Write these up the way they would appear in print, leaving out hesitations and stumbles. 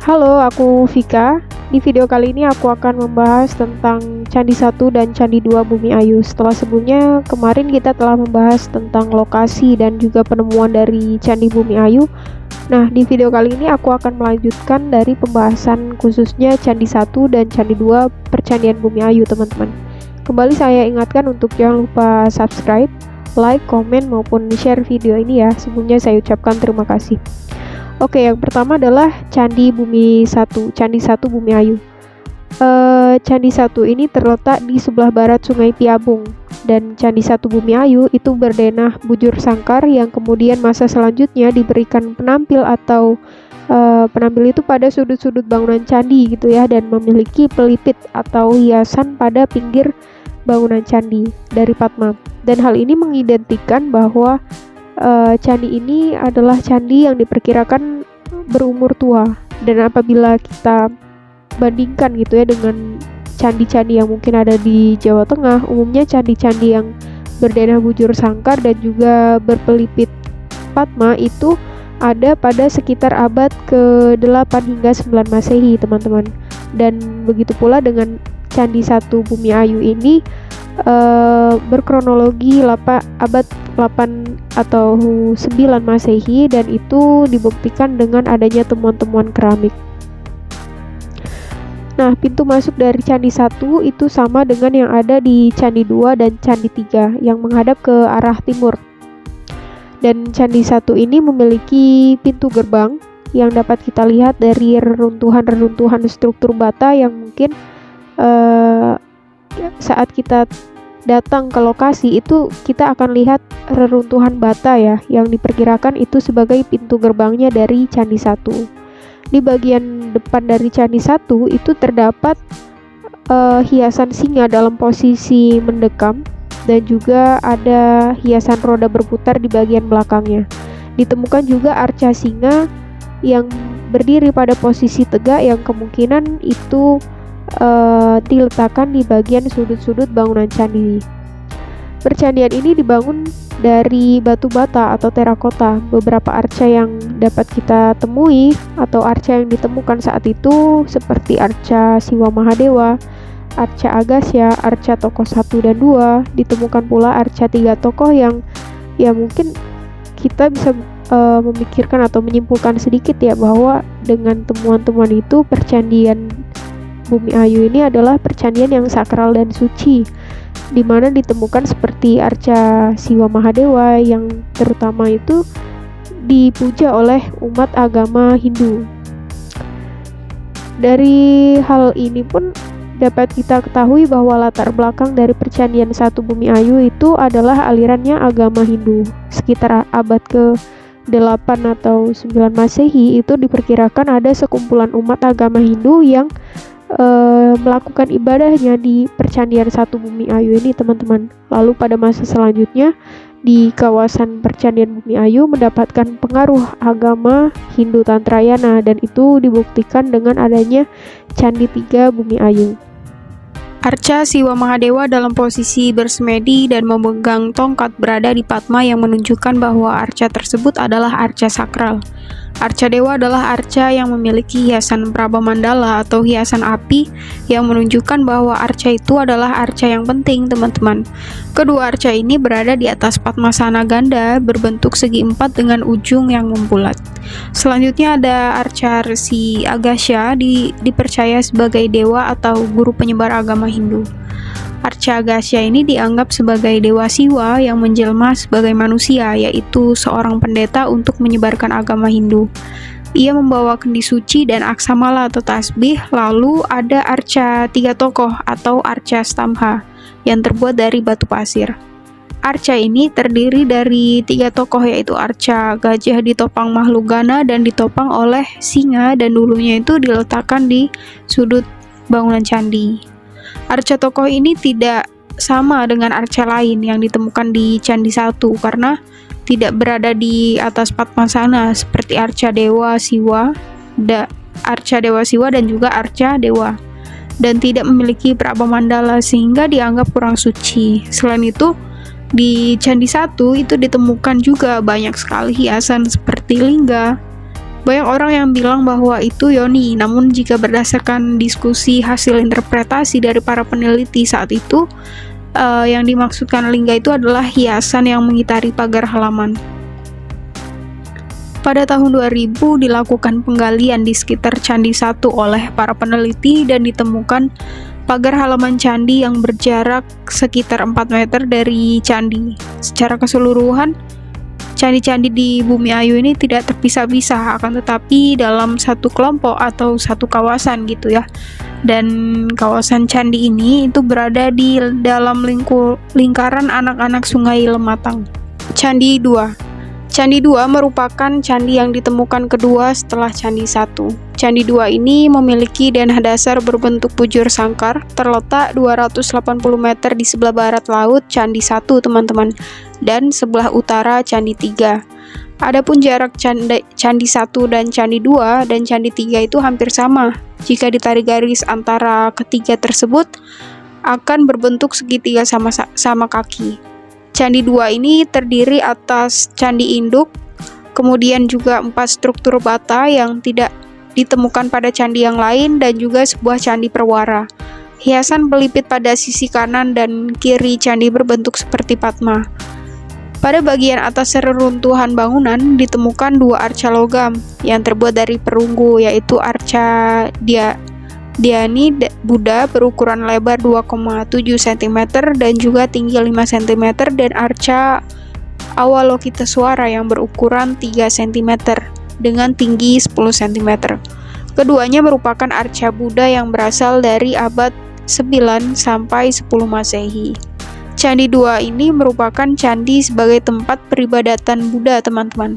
Halo, aku Vika. Di video kali ini aku akan membahas tentang Candi 1 dan Candi 2 Bumi Ayu. Setelah sebelumnya, kemarin kita telah membahas tentang lokasi dan juga penemuan dari Candi Bumi Ayu. Nah, di video kali ini aku akan melanjutkan dari pembahasan khususnya Candi 1 dan Candi 2 Percandian Bumi Ayu, teman-teman. Kembali saya ingatkan untuk jangan lupa subscribe, like, komen, maupun share video ini ya. Sebelumnya saya ucapkan terima kasih. Oke, yang pertama adalah Candi Bumi 1, Candi 1 Bumi Ayu. Candi 1 ini terletak di sebelah barat Sungai Piabung, dan Candi 1 Bumi Ayu itu berdenah bujur sangkar yang kemudian masa selanjutnya diberikan penampil atau penampil itu pada sudut-sudut bangunan candi gitu ya, dan memiliki pelipit atau hiasan pada pinggir bangunan candi dari Padma. Dan hal ini mengidentikan bahwa candi ini adalah candi yang diperkirakan berumur tua, dan apabila kita bandingkan gitu ya dengan candi-candi yang mungkin ada di Jawa Tengah, umumnya candi-candi yang berdenah bujur sangkar dan juga berpelipit Padma itu ada pada sekitar abad ke-8 hingga 9 Masehi, teman-teman. Dan begitu pula dengan Candi 1 Bumi Ayu ini berkronologi abad 8 atau 9 Masehi, dan itu dibuktikan dengan adanya temuan-temuan keramik. Nah, pintu masuk dari Candi 1 itu sama dengan yang ada di Candi 2 dan Candi 3 yang menghadap ke arah timur. Dan Candi 1 ini memiliki pintu gerbang yang dapat kita lihat dari reruntuhan-reruntuhan struktur bata yang mungkin saat kita datang ke lokasi itu kita akan lihat reruntuhan bata ya, yang diperkirakan itu sebagai pintu gerbangnya dari Candi 1. Di bagian depan dari Candi 1 itu terdapat hiasan singa dalam posisi mendekam, dan juga ada hiasan roda berputar di bagian belakangnya. Ditemukan juga arca singa yang berdiri pada posisi tegak yang kemungkinan itu diletakkan di bagian sudut-sudut bangunan candi. Percandian ini dibangun dari batu bata atau terakota. Beberapa arca yang dapat kita temui atau arca yang ditemukan saat itu seperti arca Siwa Mahadewa, arca Agasya, arca tokoh 1 dan 2. Ditemukan pula arca 3 tokoh yang ya mungkin kita bisa memikirkan atau menyimpulkan sedikit ya, bahwa dengan temuan-temuan itu Percandian Bumi Ayu ini adalah percandian yang sakral dan suci, di mana ditemukan seperti arca Siwa Mahadewa yang terutama itu dipuja oleh umat agama Hindu. Dari hal ini pun dapat kita ketahui bahwa latar belakang dari Percandian 1 Bumi Ayu itu adalah alirannya agama Hindu. Sekitar abad ke-8 atau 9 Masehi itu diperkirakan ada sekumpulan umat agama Hindu yang melakukan ibadahnya di Percandian 1 Bumi Ayu ini, teman-teman. Lalu pada masa selanjutnya di kawasan Percandian Bumi Ayu mendapatkan pengaruh agama Hindu Tantrayana, dan itu dibuktikan dengan adanya Candi 3 Bumi Ayu. Arca Siwa Mahadewa dalam posisi bersemedi dan memegang tongkat berada di Padma yang menunjukkan bahwa arca tersebut adalah arca sakral. Arca dewa adalah arca yang memiliki hiasan praba mandala atau hiasan api yang menunjukkan bahwa arca itu adalah arca yang penting, teman-teman. Kedua arca ini berada di atas Padmasana ganda berbentuk segi empat dengan ujung yang membulat. Selanjutnya ada arca Resi Agasya, dipercaya sebagai dewa atau guru penyebar agama Hindu. Arca Agasya ini dianggap sebagai dewa Siwa yang menjelma sebagai manusia, yaitu seorang pendeta untuk menyebarkan agama Hindu. Ia membawa kendi suci dan aksamala atau tasbih. Lalu ada arca 3 tokoh atau arca Stambha yang terbuat dari batu pasir. Arca ini terdiri dari 3 tokoh, yaitu arca gajah ditopang makhluk gana dan ditopang oleh singa, dan dulunya itu diletakkan di sudut bangunan candi. Arca tokoh ini tidak sama dengan arca lain yang ditemukan di Candi 1 karena tidak berada di atas Padmasana seperti arca Dewa Siwa, arca Dewa Siwa dan juga arca Dewa, dan tidak memiliki praba mandala sehingga dianggap kurang suci. Selain itu, di Candi 1 itu ditemukan juga banyak sekali hiasan seperti lingga, Banyak orang yang bilang bahwa itu yoni, namun jika berdasarkan diskusi hasil interpretasi dari para peneliti saat itu, yang dimaksudkan lingga itu adalah hiasan yang mengitari pagar halaman. Pada tahun 2000 dilakukan penggalian di sekitar Candi 1 oleh para peneliti dan ditemukan pagar halaman candi yang berjarak sekitar 4 meter dari candi. Secara keseluruhan, candi-candi di Bumi Ayu ini tidak terpisah-pisah, akan tetapi dalam satu kelompok atau satu kawasan gitu ya. Dan kawasan candi ini itu berada di dalam lingkaran anak-anak Sungai Lematang. Candi 2. Candi 2 merupakan candi yang ditemukan kedua setelah Candi 1. Candi 2 ini memiliki denah dasar berbentuk bujur sangkar, terletak 280 meter di sebelah barat laut Candi 1, teman-teman, dan sebelah utara Candi 3. Adapun jarak Candi 1 dan Candi 2 dan Candi 3 itu hampir sama. Jika ditarik garis antara ketiga tersebut, akan berbentuk segitiga sama kaki. Candi 2 ini terdiri atas candi induk, kemudian juga 4 struktur bata yang tidak ditemukan pada candi yang lain, dan juga sebuah candi perwara. Hiasan pelipit pada sisi kanan dan kiri candi berbentuk seperti Padma. Pada bagian atas reruntuhan bangunan ditemukan 2 arca logam yang terbuat dari perunggu, yaitu arca Dhyani Buddha berukuran lebar 2,7 cm dan juga tinggi 5 cm, dan arca Avalokiteswara yang berukuran 3 cm dengan tinggi 10 cm. Keduanya merupakan arca Buddha yang berasal dari abad 9 sampai 10 Masehi. Candi 2 ini merupakan candi sebagai tempat peribadatan Buddha, teman-teman.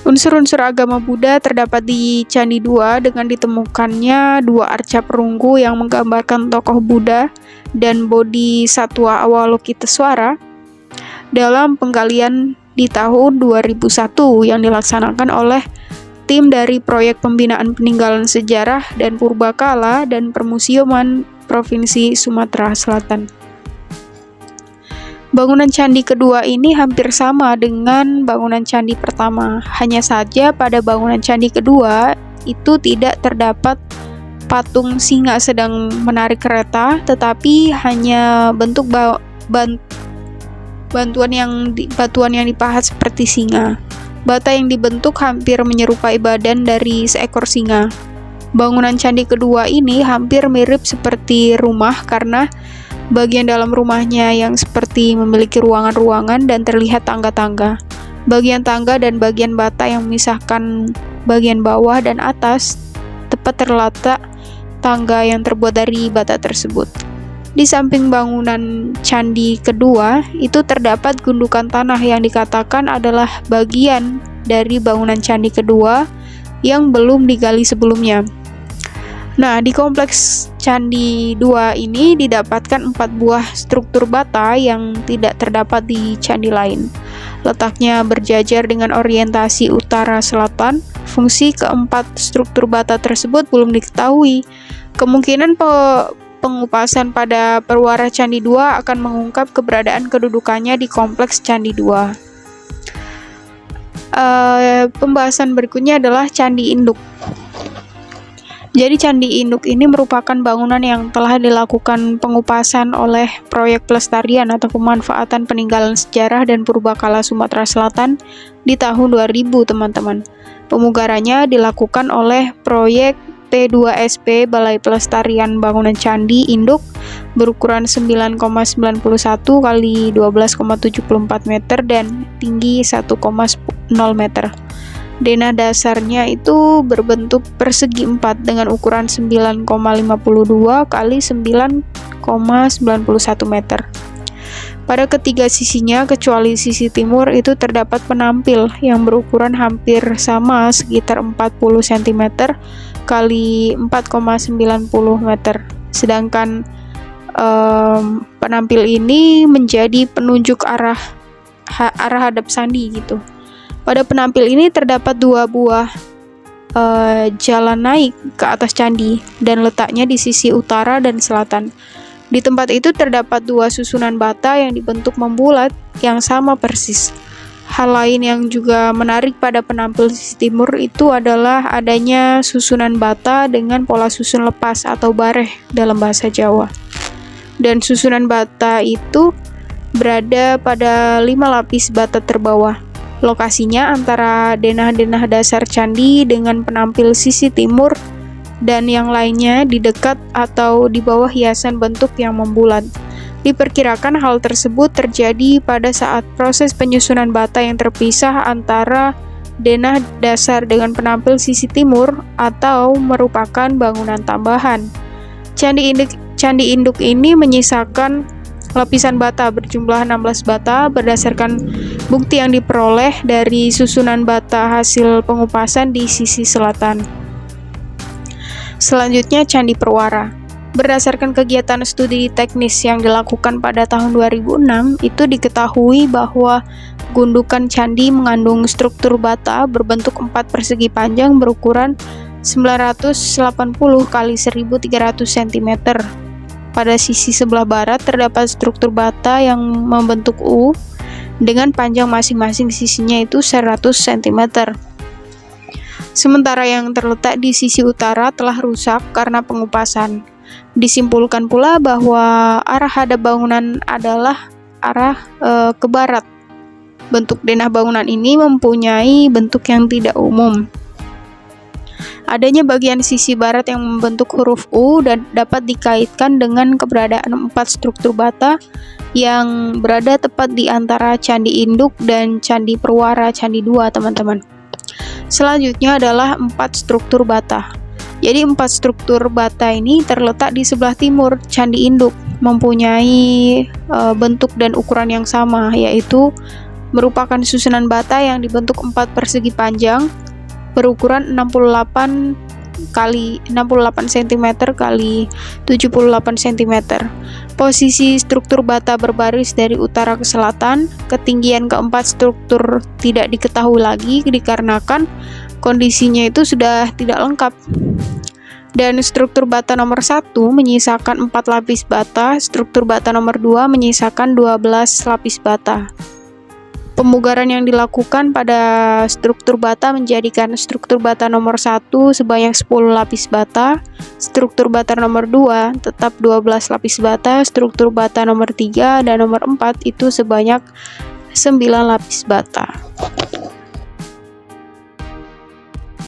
Unsur-unsur agama Buddha terdapat di Candi 2 dengan ditemukannya 2 arca perunggu yang menggambarkan tokoh Buddha dan Bodhisatwa Avalokiteswara dalam penggalian di tahun 2001 yang dilaksanakan oleh tim dari Proyek Pembinaan Peninggalan Sejarah dan Purbakala dan Permusiuman Provinsi Sumatera Selatan. Bangunan candi kedua ini hampir sama dengan bangunan candi pertama, hanya saja pada bangunan candi kedua itu tidak terdapat patung singa sedang menarik kereta, tetapi hanya bentuk batuan yang dipahat seperti singa. Bata yang dibentuk hampir menyerupai badan dari seekor singa. Bangunan candi kedua ini hampir mirip seperti rumah karena bagian dalam rumahnya yang seperti memiliki ruangan-ruangan dan terlihat tangga-tangga. Bagian tangga dan bagian bata yang memisahkan bagian bawah dan atas tepat terletak tangga yang terbuat dari bata tersebut. Di samping bangunan candi kedua, itu terdapat gundukan tanah yang dikatakan adalah bagian dari bangunan candi kedua yang belum digali sebelumnya. Nah, di kompleks Candi 2 ini didapatkan 4 buah struktur bata yang tidak terdapat di candi lain. Letaknya berjajar dengan orientasi utara-selatan. Fungsi keempat struktur bata tersebut belum diketahui. Kemungkinan pengupasan pada perwara Candi 2 akan mengungkap keberadaan kedudukannya di kompleks Candi 2. Pembahasan berikutnya adalah Candi Induk. Jadi Candi Induk ini merupakan bangunan yang telah dilakukan pengupasan oleh Proyek Pelestarian atau Pemanfaatan Peninggalan Sejarah dan Purbakala Sumatera Selatan di tahun 2000, teman-teman. Pemugarannya dilakukan oleh Proyek P2SP Balai Pelestarian Bangunan Candi Induk berukuran 9,91 kali 12,74 meter dan tinggi 1,0 meter. Denah dasarnya itu berbentuk persegi 4 dengan ukuran 9,52 kali 9,91 meter. Pada ketiga sisinya, kecuali sisi timur, itu terdapat penampil yang berukuran hampir sama sekitar 40 cm kali 4,90 meter. Sedangkan penampil ini menjadi penunjuk arah hadap sandi gitu. Pada penampil ini terdapat 2 buah jalan naik ke atas candi dan letaknya di sisi utara dan selatan. Di tempat itu terdapat 2 susunan bata yang dibentuk membulat yang sama persis. Hal lain yang juga menarik pada penampil sisi timur itu adalah adanya susunan bata dengan pola susun lepas atau bareh dalam bahasa Jawa. Dan susunan bata itu berada pada 5 lapis bata terbawah. Lokasinya antara denah-denah dasar candi dengan penampil sisi timur dan yang lainnya di dekat atau di bawah hiasan bentuk yang membulat. Diperkirakan hal tersebut terjadi pada saat proses penyusunan bata yang terpisah antara denah dasar dengan penampil sisi timur atau merupakan bangunan tambahan. Candi induk ini menyisakan lapisan bata berjumlah 16 bata berdasarkan bukti yang diperoleh dari susunan bata hasil pengupasan di sisi selatan. Selanjutnya Candi Perwara. Berdasarkan kegiatan studi teknis yang dilakukan pada tahun 2006, itu diketahui bahwa gundukan candi mengandung struktur bata berbentuk 4 persegi panjang berukuran 980 x 1300 cm. Pada sisi sebelah barat terdapat struktur bata yang membentuk U dengan panjang masing-masing sisinya itu 100 cm. Sementara yang terletak di sisi utara telah rusak karena pengupasan. Disimpulkan pula bahwa arah hadap bangunan adalah arah ke barat. Bentuk denah bangunan ini mempunyai bentuk yang tidak umum. Adanya bagian sisi barat yang membentuk huruf U dan dapat dikaitkan dengan keberadaan 4 struktur bata yang berada tepat di antara Candi Induk dan Candi Perwara Candi 2, teman-teman. Selanjutnya adalah 4 struktur bata. Jadi 4 struktur bata ini terletak di sebelah timur Candi Induk, mempunyai bentuk dan ukuran yang sama, yaitu merupakan susunan bata yang dibentuk 4 persegi panjang berukuran 68 cm kali 78 cm. Posisi struktur bata berbaris dari utara ke selatan. Ketinggian keempat struktur tidak diketahui lagi dikarenakan kondisinya itu sudah tidak lengkap. Dan struktur bata nomor 1 menyisakan 4 lapis bata, struktur bata nomor 2 menyisakan 12 lapis bata. Pemugaran yang dilakukan pada struktur bata menjadikan struktur bata nomor 1 sebanyak 10 lapis bata, struktur bata nomor 2 tetap 12 lapis bata, struktur bata nomor 3 dan nomor 4 itu sebanyak 9 lapis bata.